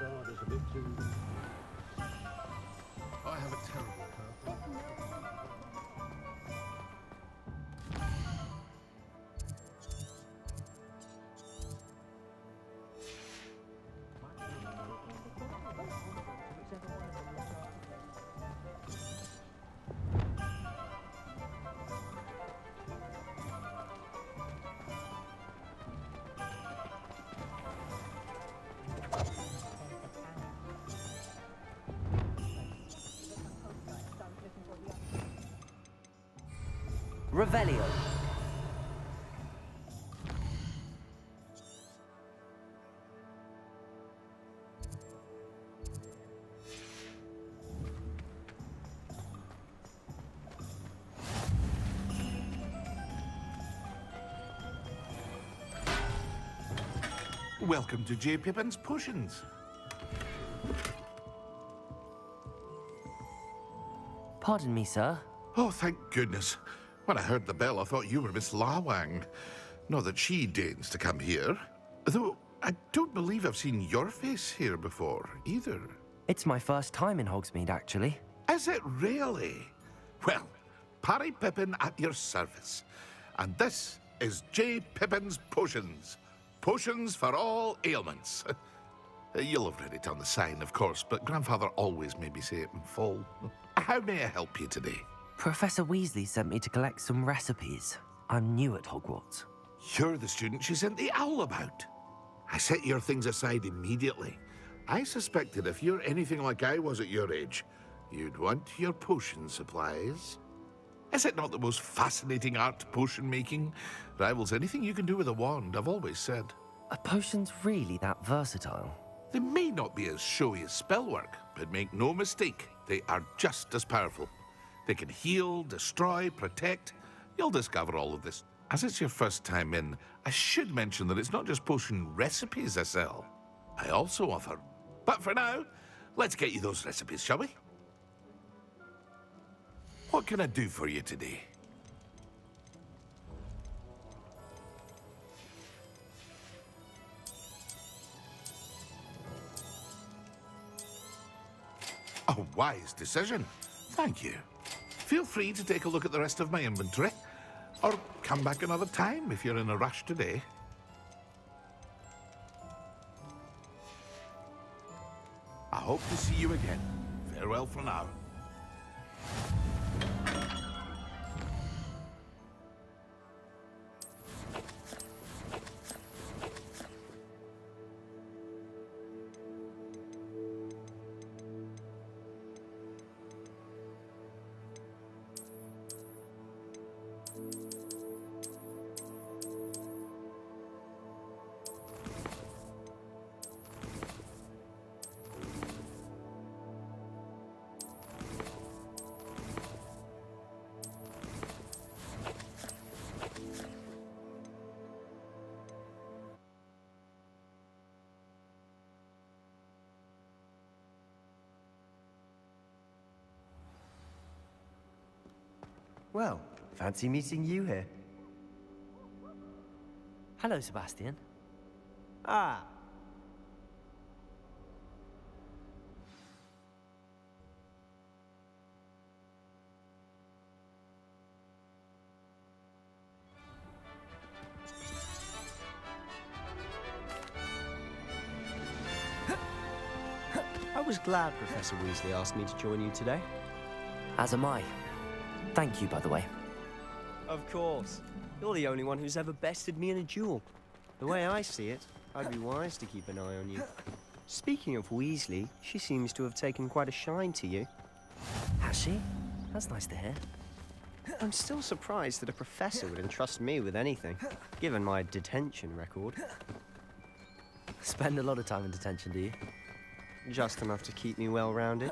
I have a terrible purple. Revelio. Welcome to J. Pippin's Potions. Pardon me, sir. Oh, thank goodness. When I heard the bell, I thought you were Miss Lawang. Not that she deigns to come here. Though, I don't believe I've seen your face here before, either. It's my first time in Hogsmeade, actually. Is it really? Well, Parry Pippin at your service. And this is J. Pippin's Potions. Potions for all ailments. You'll have read it on the sign, of course, but Grandfather always made me say it in full. How may I help you today? Professor Weasley sent me to collect some recipes. I'm new at Hogwarts. You're the student she sent the owl about. I set your things aside immediately. I suspected if you're anything like I was at your age, you'd want your potion supplies. Is it not the most fascinating art, potion making? Rivals anything you can do with a wand, I've always said. Are potions really that versatile? They may not be as showy as spellwork, but make no mistake, they are just as powerful. They can heal, destroy, protect. You'll discover all of this. As it's your first time in, I should mention that it's not just potion recipes I sell. I also offer. But for now, let's get you those recipes, shall we? What can I do for you today? A wise decision. Thank you. Feel free to take a look at the rest of my inventory, or come back another time if you're in a rush today. I hope to see you again. Farewell for now. Well, fancy meeting you here. Hello, Sebastian. Ah. I was glad Professor Weasley asked me to join you today. As am I. Thank you, by the way. Of course. You're the only one who's ever bested me in a duel. The way I see it, I'd be wise to keep an eye on you. Speaking of Weasley, she seems to have taken quite a shine to you. Has she? That's nice to hear. I'm still surprised that a professor would entrust me with anything, given my detention record. Spend a lot of time in detention, do you? Just enough to keep me well-rounded.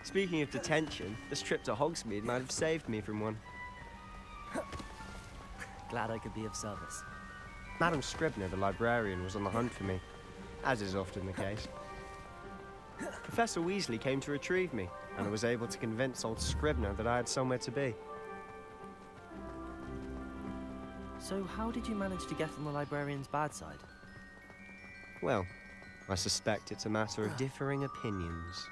Speaking of detention, this trip to Hogsmeade might have saved me from one. Glad I could be of service. Madam Scribner, the librarian, was on the hunt for me, as is often the case. Professor Weasley came to retrieve me, and I was able to convince old Scribner that I had somewhere to be. So how did you manage to get on the librarian's bad side? Well, I suspect it's a matter of differing opinions.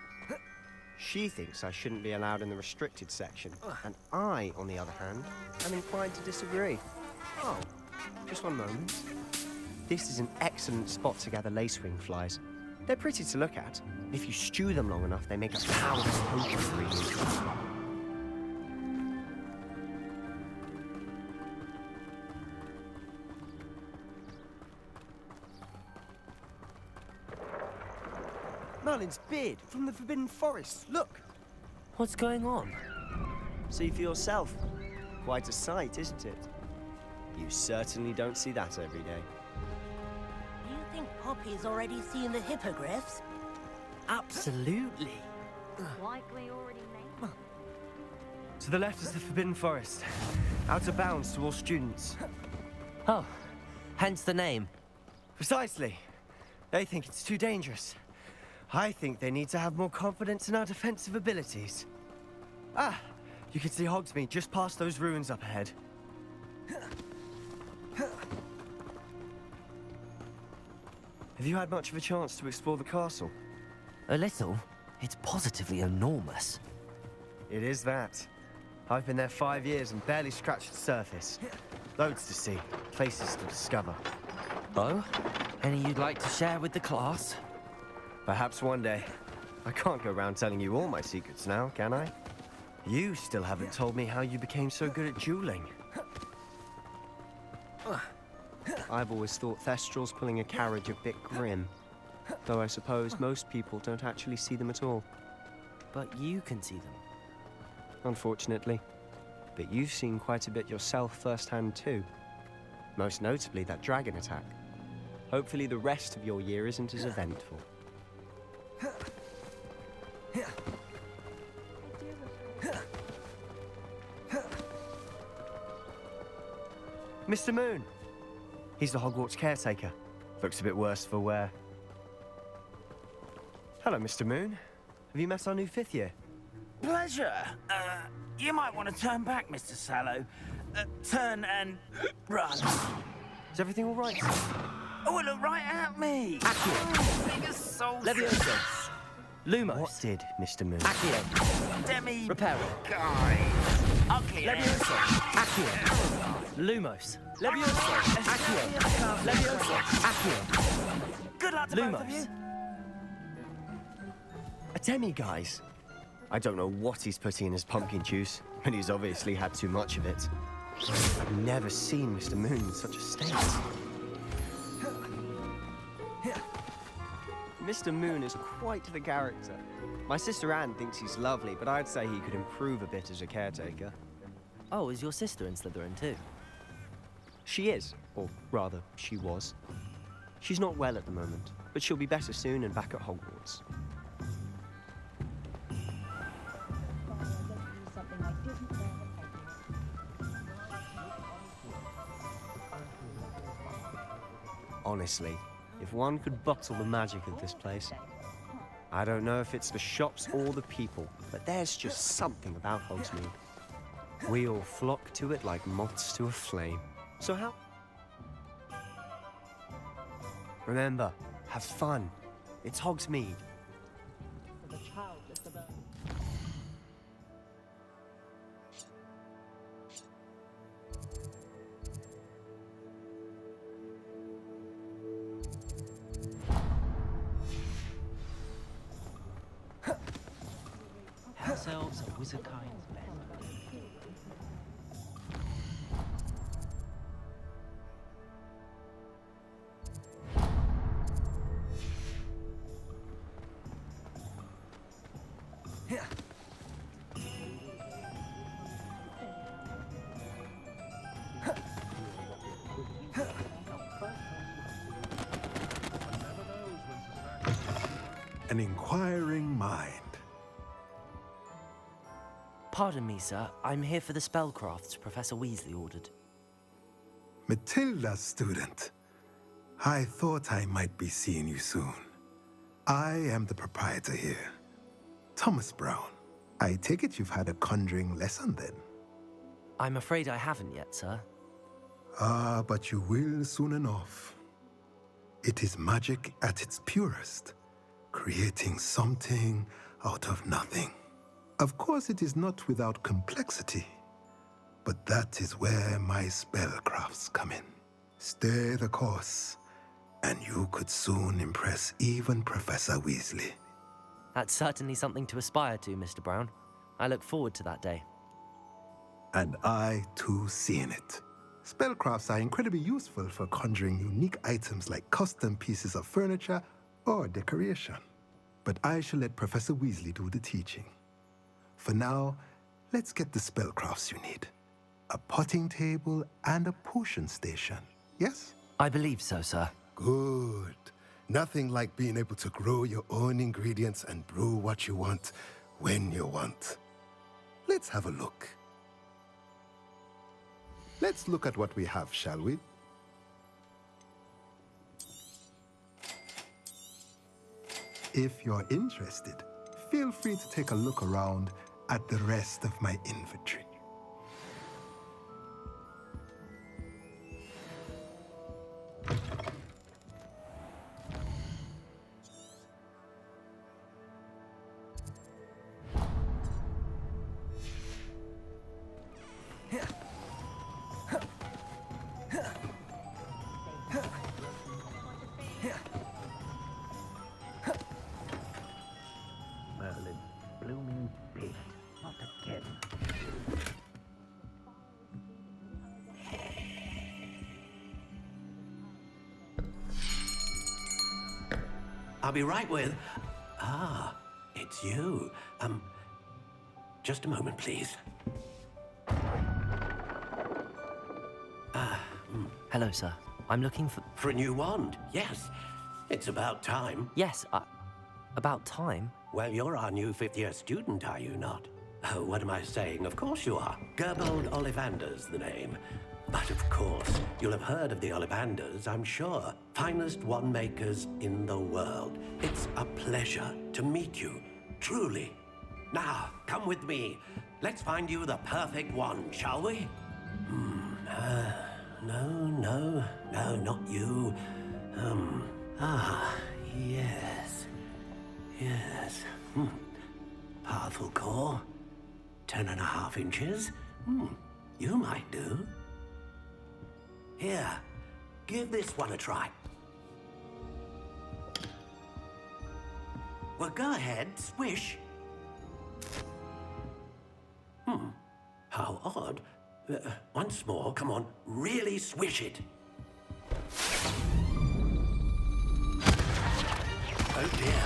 She thinks I shouldn't be allowed in the restricted section, and I, on the other hand, am inclined to disagree. Oh, just one moment. This is an excellent spot to gather lacewing flies. They're pretty to look at. If you stew them long enough, they make a powerful potion ingredient. Merlin's beard from the Forbidden Forest. Look! What's going on? See for yourself. Quite a sight, isn't it? You certainly don't see that every day. Do you think Poppy's already seen the hippogriffs? Absolutely. Likely already made. To the left is the Forbidden Forest. Out of bounds to all students. Oh, hence the name. Precisely. They think it's too dangerous. I think they need to have more confidence in our defensive abilities. Ah, you can see Hogsmeade just past those ruins up ahead. Have you had much of a chance to explore the castle? A little. It's positively enormous. It is that. I've been there 5 years and barely scratched the surface. Loads to see, places to discover. Oh? Any you'd like to share with the class? Perhaps one day. I can't go around telling you all my secrets now, can I? You still haven't told me how you became so good at dueling. I've always thought Thestral's pulling a carriage a bit grim. Though I suppose most people don't actually see them at all. But you can see them. Unfortunately. But you've seen quite a bit yourself firsthand too. Most notably that dragon attack. Hopefully the rest of your year isn't as eventful. Mr. Moon! He's the Hogwarts caretaker. Looks a bit worse for wear. Hello, Mr. Moon. Have you met our new 5th year? Pleasure. You might want to turn back, Mr. Sallow. Turn and run. Is everything all right, sir? Oh, it looked right at me. Accio. Biggest soul. Levioso. Lumos. What did, Mr. Moon? Accio. Demi. Reparo. Guy. Ugly. Levioso. Accio. Lumos. Levioso. Accio. Levioso. Accio. Good luck to both of you. Lumos. A demi-guise? I don't know what he's putting in his pumpkin juice, but he's obviously had too much of it. I've never seen Mr. Moon in such a state. Mr. Moon is quite the character. My sister Anne thinks he's lovely, but I'd say he could improve a bit as a caretaker. Oh, is your sister in Slytherin too? She is, or rather, she was. She's not well at the moment, but she'll be better soon and back at Hogwarts. Honestly, if one could bottle the magic of this place. I don't know if it's the shops or the people, but there's just something about Hogsmeade. We all flock to it like moths to a flame. So how? Remember, have fun. It's Hogsmeade. House elves are wizardkind's men. An inquiring mind. Pardon me, sir. I'm here for the spellcrafts Professor Weasley ordered. Matilda's student. I thought I might be seeing you soon. I am the proprietor here, Thomas Brown. I take it you've had a conjuring lesson then? I'm afraid I haven't yet, sir. Ah, but you will soon enough. It is magic at its purest, creating something out of nothing. Of course, it is not without complexity, but that is where my spellcrafts come in. Stay the course, and you could soon impress even Professor Weasley. That's certainly something to aspire to, Mr. Brown. I look forward to that day. And I, too, seen it. Spellcrafts are incredibly useful for conjuring unique items like custom pieces of furniture or decoration. But I shall let Professor Weasley do the teaching. For now, let's get the spellcrafts you need. A potting table and a potion station, yes? I believe so, sir. Good. Nothing like being able to grow your own ingredients and brew what you want when you want. Let's have a look. Let's look at what we have, shall we? If you're interested, feel free to take a look around at the rest of my inventory. Merlin, blooming pig, not again. I'll be right with... Ah, it's you. Just a moment, please. Hello, sir. I'm looking for... For a new wand, yes. It's about time. Yes, about time. Well, you're our new fifth-year student, are you not? Oh, what am I saying? Of course you are. Gerbold Ollivander's the name. But of course, you'll have heard of the Ollivanders, I'm sure. Finest wand makers in the world. It's a pleasure to meet you, truly. Now, come with me. Let's find you the perfect wand, shall we? No, not you. Yes. Powerful core. 10.5 inches. You might do. Here, give this one a try. Well, go ahead, swish. How odd. Once more, come on, really swish it. Oh dear.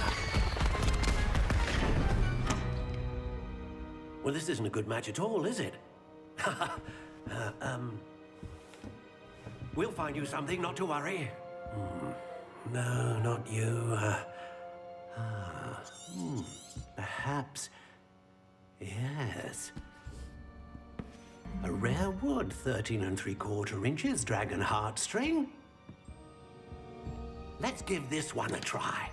Well, this isn't a good match at all, is it? We'll find you something, not to worry. No, not you. Perhaps. Yes. A rare wood, 13 3/4 inches, dragon heartstring. Let's give this one a try.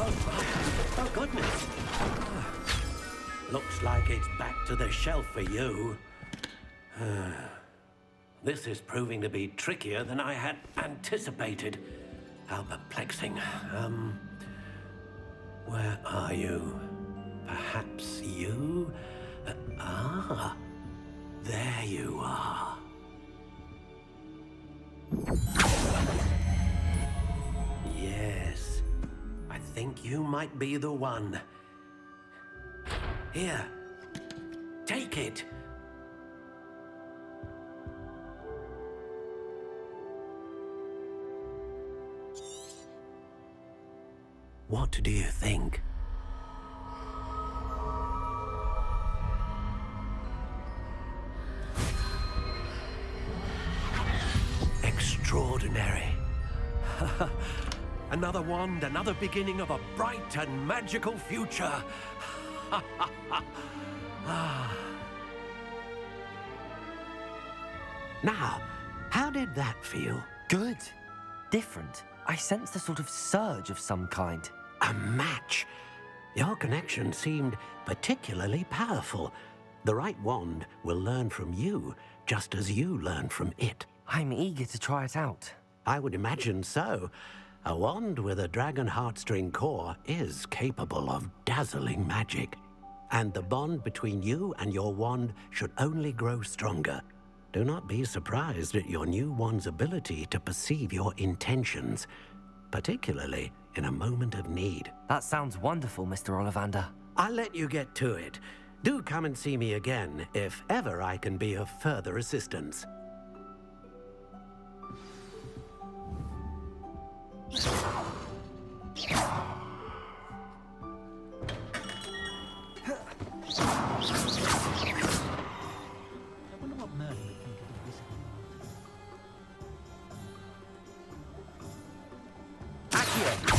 Oh, goodness. Looks like it's back to the shelf for you. This is proving to be trickier than I had anticipated. How perplexing. Where are you? Perhaps you? There you are. Yes, I think you might be the one. Here, take it. What do you think? Extraordinary. Another wand, another beginning of a bright and magical future. Now, how did that feel? Good. Different. I sensed a sort of surge of some kind. A match. Your connection seemed particularly powerful. The right wand will learn from you, just as you learn from it. I'm eager to try it out. I would imagine so. A wand with a dragon heartstring core is capable of dazzling magic. And the bond between you and your wand should only grow stronger. Do not be surprised at your new wand's ability to perceive your intentions, particularly in a moment of need. That sounds wonderful, Mr. Ollivander. I'll let you get to it. Do come and see me again if ever I can be of further assistance. I wonder what Merlin would think of the wizarding art. Accio!